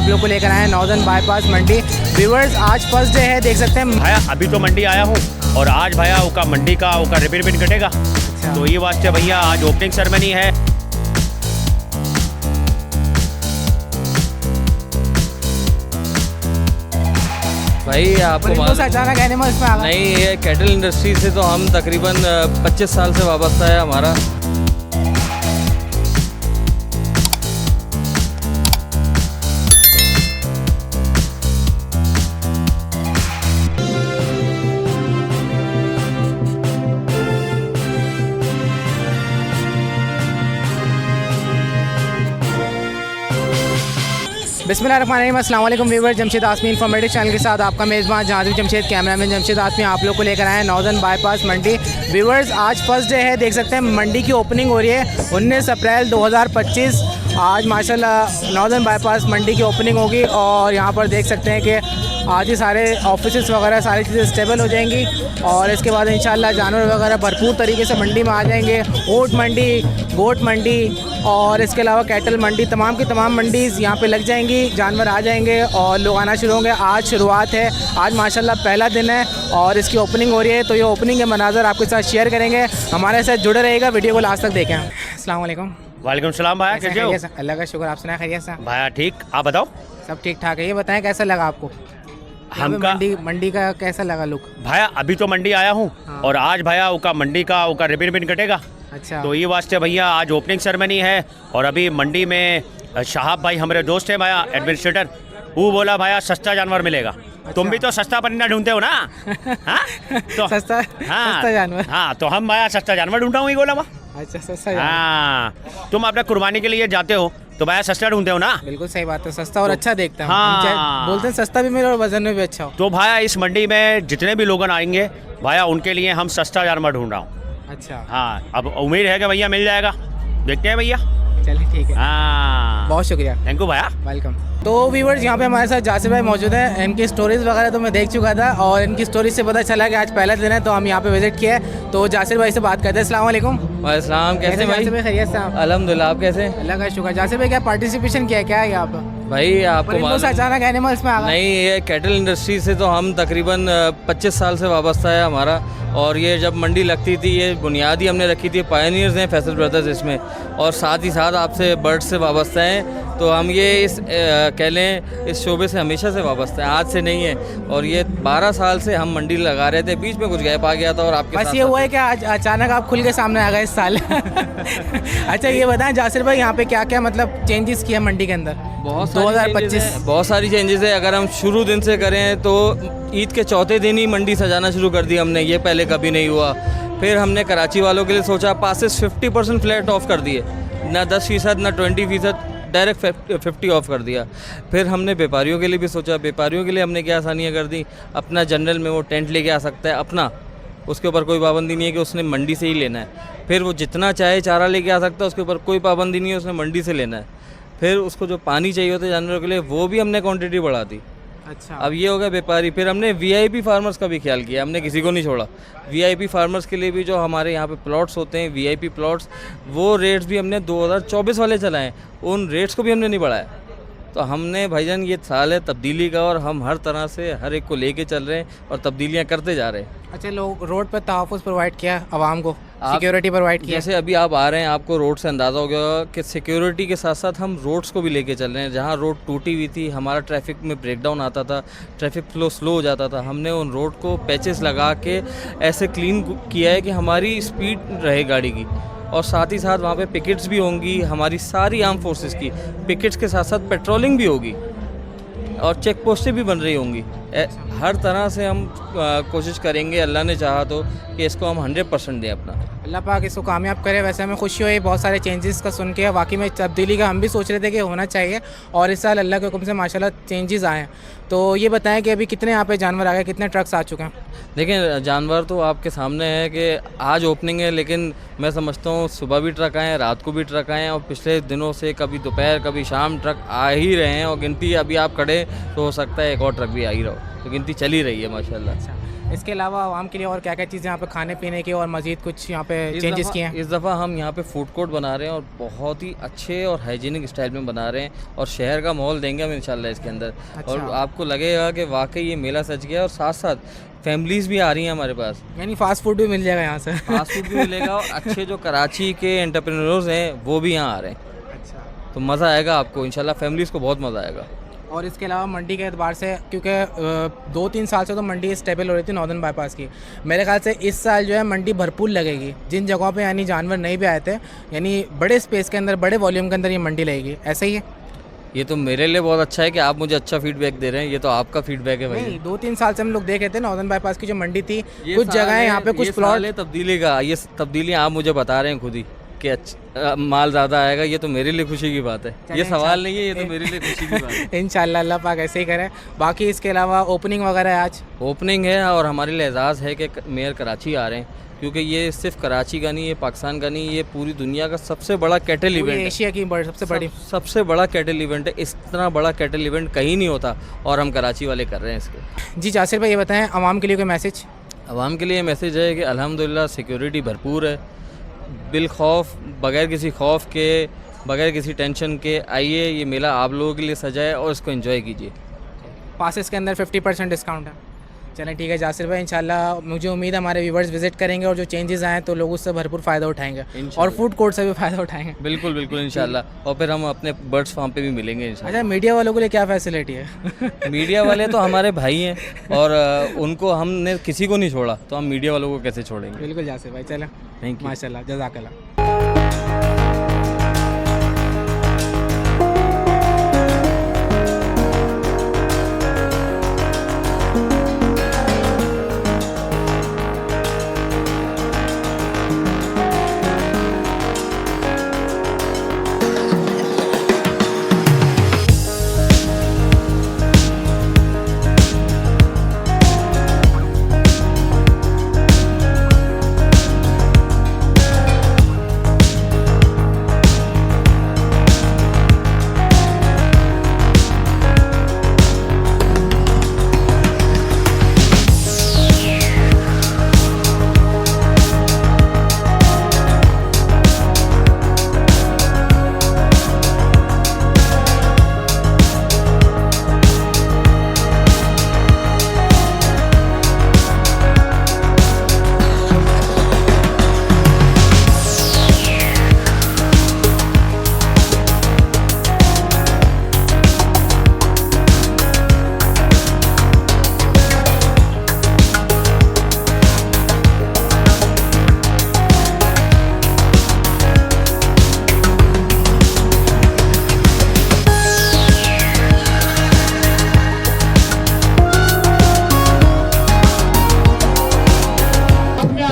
आप लोग को लेकर आए हैं नॉर्दर्न बाईपास मंडी। व्यूअर्स आज फर्स्ट डे है, देख सकते हैं भैया अभी तो मंडी आया हूँ और आज भैया उका मंडी का उका रिबन कटेगा। तो ये वास्ते भैया आज ओपनिंग सेरेमनी है। भाई आपको अचानक एनिमल्स में आ गए। नहीं, ये कैटल इंडस्ट्री से तो हम तकरीबन 25 साल से वाबस्ता है हमारा। बिस्मिल्लाहिर्रहमानिर्रहीम, अस्सलाम वालेकुम व्यूअर। जमशेद आसमी इन्फॉर्मेटिव चैनल के साथ आपका मेज़बान जहाज़ जमशेद, कैमरामैन जमशेद आसमी आप लोग को लेकर आए हैं नॉर्दर्न बाईपास मंडी। व्यूअर्स आज फर्स्ट डे है, देख सकते हैं मंडी की ओपनिंग हो रही है 19 अप्रैल 2025। आज माशाल्लाह नॉर्दर्न बाईपास मंडी की ओपनिंग होगी और यहाँ पर देख सकते हैं कि आज ही सारे ऑफिस वगैरह सारी चीज़ें स्टेबल हो जाएंगी और इसके बाद इंशाल्लाह जानवर वगैरह भरपूर तरीके से मंडी में आ जाएंगे। ऊँट मंडी, गोट मंडी और इसके अलावा कैटल मंडी, तमाम की तमाम मंडीज़ यहाँ पे लग जाएंगी, जानवर आ जाएंगे और लोग आना शुरू होंगे। आज शुरुआत है, आज माशाल्लाह पहला दिन है और इसकी ओपनिंग हो रही है। तो ये ओपनिंग के मनाज़र आपके साथ शेयर करेंगे, हमारे साथ जुड़े रहेगा, वीडियो को लास्ट तक देखें। अस्सलाम वालेकुम। वालेकुम सलाम भाया, कैसे हो? अल्लाह का शुक्र, आप सुनाए खैरियत से? भाया ठीक, आप बताओ। सब ठीक ठाक है। ये बताएं कैसा लगा आपको हमका मंडी का कैसा लगा लुक? भाया अभी तो मंडी आया हूँ और आज भैया उका मंडी का उका रिबन कटेगा। अच्छा, तो ये वास्ते भैया आज ओपनिंग सेरेमनी है और अभी मंडी में शाहब भाई हमारे दोस्त हैं भैया एडमिनिस्ट्रेटर, वो बोला भैया सस्ता जानवर मिलेगा। तुम भी तो सस्ता परिंदा ढूंढते हो ना? हाँ तो सस्ता जानवर। हाँ तो हम भैया सस्ता जानवर ढूंढा हूँ, बोला। अच्छा, सस्ता। हाँ, तुम अपने कुर्बानी के लिए जाते हो तो भैया सस्ता ढूंढते हो ना? बिल्कुल सही बात है, सस्ता और अच्छा देखता है। हाँ। बोलते हैं सस्ता भी मिले और वजन में भी अच्छा हो। तो भाया इस मंडी में जितने भी लोग आएंगे भैया उनके लिए हम सस्ता जानवर ढूंढ रहा हूँ। अच्छा, हाँ, अब उम्मीद है कि भैया मिल जाएगा, देखते हैं भैया। चलिए ठीक है। हाँ, बहुत शुक्रिया, थैंक यू भैया, वेलकम। तो व्यूअर्स यहाँ पे हमारे साथ जासिर भाई मौजूद हैं। इनकी स्टोरीज़ वगैरह तो मैं देख चुका था और इनकी स्टोरीज से पता चला कि आज पहला दिन है तो हम यहाँ पे विजिट किए हैं। तो जासिर भाई से बात करते हैं। अस्सलाम वालेकुम। वालेकुम, कैसे भाई? खैरियत से? अल्हम्दुलिल्लाह, आप कैसे? अल्लाह का शुक्र। जासिर भाई क्या पार्टिसिपेशन किया, क्या है यहाँ पर? भाई आपको मालूम अचानक एनिमल्स में आ गए? नहीं, ये कैटल इंडस्ट्री से तो हम तकरीबन 25 साल से वाबस्ता है हमारा। और ये जब मंडी लगती थी, ये बुनियाद ही हमने रखी थी, पायनियर्स हैं फैसल ब्रदर्स इसमें, और साथ ही साथ आपसे बर्ड से वाबस्ता हैं। तो हम ये इस कह लें इस शोबे से हमेशा से वाबस्ता है, आज से नहीं है। और ये 12 साल से हम मंडी लगा रहे थे, बीच में कुछ गैप आ गया था और आपके बस ये हुआ है कि आज अचानक आप खुल के सामने आ गए इस साल। अच्छा ये बताएं जासिर भाई यहाँ पे क्या क्या मतलब चेंजेस किया मंडी के अंदर? बहुत 2025 बहुत सारी चेंजेस है। अगर हम शुरू दिन से करें तो ईद के चौथे दिन ही मंडी सजाना शुरू कर दी हमने, ये पहले कभी नहीं हुआ। फिर हमने कराची वालों के लिए सोचा, पासेस 50% फ्लैट ऑफ कर दिए, ना 10% ना 20%, डायरेक्ट 50 ऑफ कर दिया। फिर हमने व्यापारियों के लिए भी सोचा, व्यापारियों के लिए हमने क्या आसानियाँ कर दी, अपना जनरल में वो टेंट लेके आ सकता है अपना, उसके ऊपर कोई पाबंदी नहीं है कि उसने मंडी से ही लेना है। फिर वो जितना चाहे चारा लेके आ सकता है, उसके ऊपर कोई पाबंदी नहीं है, उसने मंडी से लेना है। फिर उसको जो पानी चाहिए होता है जानवरों के लिए, वो भी हमने क्वांटिटी बढ़ा दी। अच्छा, अब ये हो गया व्यापारी। फिर हमने वीआईपी फार्मर्स का भी ख्याल किया, हमने किसी को नहीं छोड़ा। वीआईपी फार्मर्स के लिए भी जो हमारे यहाँ पे प्लॉट्स होते हैं, वीआईपी प्लॉट्स, वो रेट्स भी हमने 2024 वाले चलाएं, उन रेट्स को भी हमने नहीं बढ़ाया। तो हमने भाईजान ये साल है तब्दीली का और हम हर तरह से हर एक को लेके चल रहे हैं और तब्दीलियाँ करते जा रहे हैं। अच्छा, लोग रोड पर तहफ़्फ़ुज़ प्रोवाइड किया आवाम को, सिक्योरिटी प्रोवाइड किया। जैसे अभी आप आ रहे हैं, आपको रोड से अंदाज़ा हो गया कि सिक्योरिटी के साथ साथ हम रोड्स को भी लेके चल रहे हैं। जहाँ रोड टूटी हुई थी, हमारा ट्रैफिक में ब्रेकडाउन आता था, ट्रैफिक फ्लो स्लो हो जाता था, हमने उन रोड को पैचेस लगा के ऐसे क्लीन किया है कि हमारी स्पीड रहे गाड़ी की। और साथ ही साथ वहाँ पे पिकेट्स भी होंगी, हमारी सारी आर्म फोर्सेस की पिकेट्स के साथ साथ पेट्रोलिंग भी होगी और चेक पोस्टें भी बन रही होंगी। हर तरह से हम कोशिश करेंगे, अल्लाह ने चाहा तो, कि इसको हम 100% दें अपना। अल्लाह पाक इसको कामयाब करे। वैसे हमें खुशी हुई बहुत सारे चेंजेस का सुन के, वाकई में तब्दीली का हम भी सोच रहे थे कि होना चाहिए और इस साल अल्लाह के हुक्म से माशाल्लाह चेंजेस आए हैं। तो ये बताएं कि अभी कितने यहाँ पे जानवर आ गए, कितने ट्रक्स आ चुके हैं? देखें, जानवर तो आपके सामने है कि आज ओपनिंग है, लेकिन मैं समझता हूँ सुबह भी ट्रक आए हैं, रात को भी ट्रक आए हैं और पिछले दिनों से कभी दोपहर कभी शाम ट्रक आ ही रहे हैं। और गिनती अभी आप खड़े तो हो सकता है एक और ट्रक भी आ ही रहा हो, तो गिनती चल ही रही है माशाल्लाह। अच्छा, इसके अलावा आवाम के लिए और क्या क्या चीज़ें यहाँ पे खाने पीने की और मज़ीद कुछ यहाँ पे चेंजेस किए हैं? इस दफ़ा हम यहाँ पे फूड कोर्ट बना रहे हैं और बहुत ही अच्छे और हाइजीनिक स्टाइल में बना रहे हैं और शहर का माहौल देंगे हम इंशाल्लाह इसके अंदर। और आपको लगेगा कि वाकई ये मेला सच गया और साथ साथ फैमिलीज़ भी आ रही हैं हमारे पास। यानी फास्ट फूड भी मिल जाएगा यहाँ से? फास्ट फूड भी मिलेगा और अच्छे जो कराची के एंटरप्रेन्योर्स हैं वो भी यहाँ आ रहे हैं। अच्छा। तो मज़ा आएगा आपको इंशाल्लाह, फैमिलीज़ को बहुत मज़ा आएगा। और इसके अलावा मंडी के एतबार से, क्योंकि 2-3 साल से तो मंडी स्टेबल हो रही थी नॉर्दर्न बाईपास की, मेरे ख्याल से इस साल जो है मंडी भरपूर लगेगी। जिन जगहों पे यानी जानवर नहीं भी आए थे, यानी बड़े स्पेस के अंदर, बड़े वॉल्यूम के अंदर ये मंडी लगेगी, ऐसा ही है? ये तो मेरे लिए बहुत अच्छा है कि आप मुझे अच्छा फीडबैक दे रहे हैं। ये तो आपका फीडबैक है भाई। नहीं, 2-3 साल से हम लोग देख रहे थे नॉर्दर्न बाईपास की जो मंडी थी, कुछ जगह यहाँ पे कुछ प्लॉट तब्दीली का, ये तब्दीलियाँ आप मुझे बता रहे हैं खुद ही कि माल ज़्यादा आएगा। ये तो मेरे लिए खुशी की बात है, ये सवाल नहीं है, ये तो मेरे लिए खुशी की बात है। इंशाल्लाह अल्लाह पाक ऐसे ही करे। बाकी इसके अलावा ओपनिंग वगैरह है आज? ओपनिंग है और हमारे लिए एजाज़ है कि मेयर कराची आ रहे हैं, क्योंकि ये सिर्फ कराची का नहीं, ये पाकिस्तान का नहीं, ये पूरी दुनिया का सबसे बड़ा कैटल इवेंट है। एशिया की सबसे बड़ा कैटल इवेंट है। इतना बड़ा कैटल इवेंट कहीं नहीं होता और हम कराची वाले कर रहे हैं इसको। जी जासिर भाई, ये बताएं आवाम के लिए कोई मैसेज? आवाम के लिए मैसेज है कि अल्हम्दुलिल्लाह सिक्योरिटी भरपूर है, बिल खौफ, बगैर किसी खौफ के, बगैर किसी टेंशन के आइए, ये मेला आप लोगों के लिए सजा है और इसको एंजॉय कीजिए। पासेस के अंदर 50% डिस्काउंट है। चलें ठीक है जासिर भाई, इंशाल्लाह मुझे उम्मीद है हमारे व्यूवर्स विजिट करेंगे और जो चेंजेस आए तो लोग उससे भरपूर फ़ायदा उठाएंगे और फूड कोर्ट से भी फ़ायदा उठाएंगे। बिल्कुल बिल्कुल इंशाल्लाह। और फिर हम अपने बर्ड्स फार्म पे भी मिलेंगे इंशाल्लाह। अच्छा, मीडिया वालों के लिए क्या फैसिलिटी है? मीडिया वाले तो हमारे भाई हैं और उनको हमने किसी को नहीं छोड़ा, तो हम मीडिया वालों को कैसे छोड़ेंगे। बिल्कुल जासिर भाई, चलें, थैंक यू, माशाल्लाह, जज़ाकल्लाह।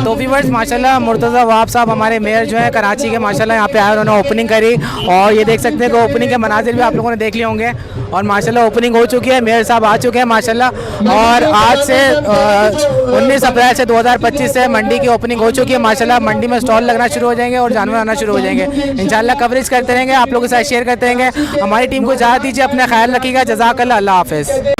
तो व्यूवर्स माशाल्लाह मुर्तज़ा वहाब साहब हमारे मेयर जो है कराची के, माशाल्लाह यहाँ पे आए, उन्होंने ओपनिंग करी और ये देख सकते हैं कि ओपनिंग के मनाजिर भी आप लोगों ने देख लिए होंगे और माशाल्लाह ओपनिंग हो चुकी है, मेयर साहब आ चुके हैं माशाल्लाह। और आज से 19 अप्रैल से 2025 से मंडी की ओपनिंग हो चुकी है माशाल्लाह। मंडी में स्टॉल लगना शुरू हो जाएंगे और जानवर आना शुरू हो जाएंगे। इंशाल्लाह कवरेज करते रहेंगे, आप लोगों के साथ शेयर करते रहेंगे। हमारी टीम को इजाज़त दीजिए, अपना ख्याल रखिएगा, जज़ाकल्लाह, अल्लाह हाफ़िज़।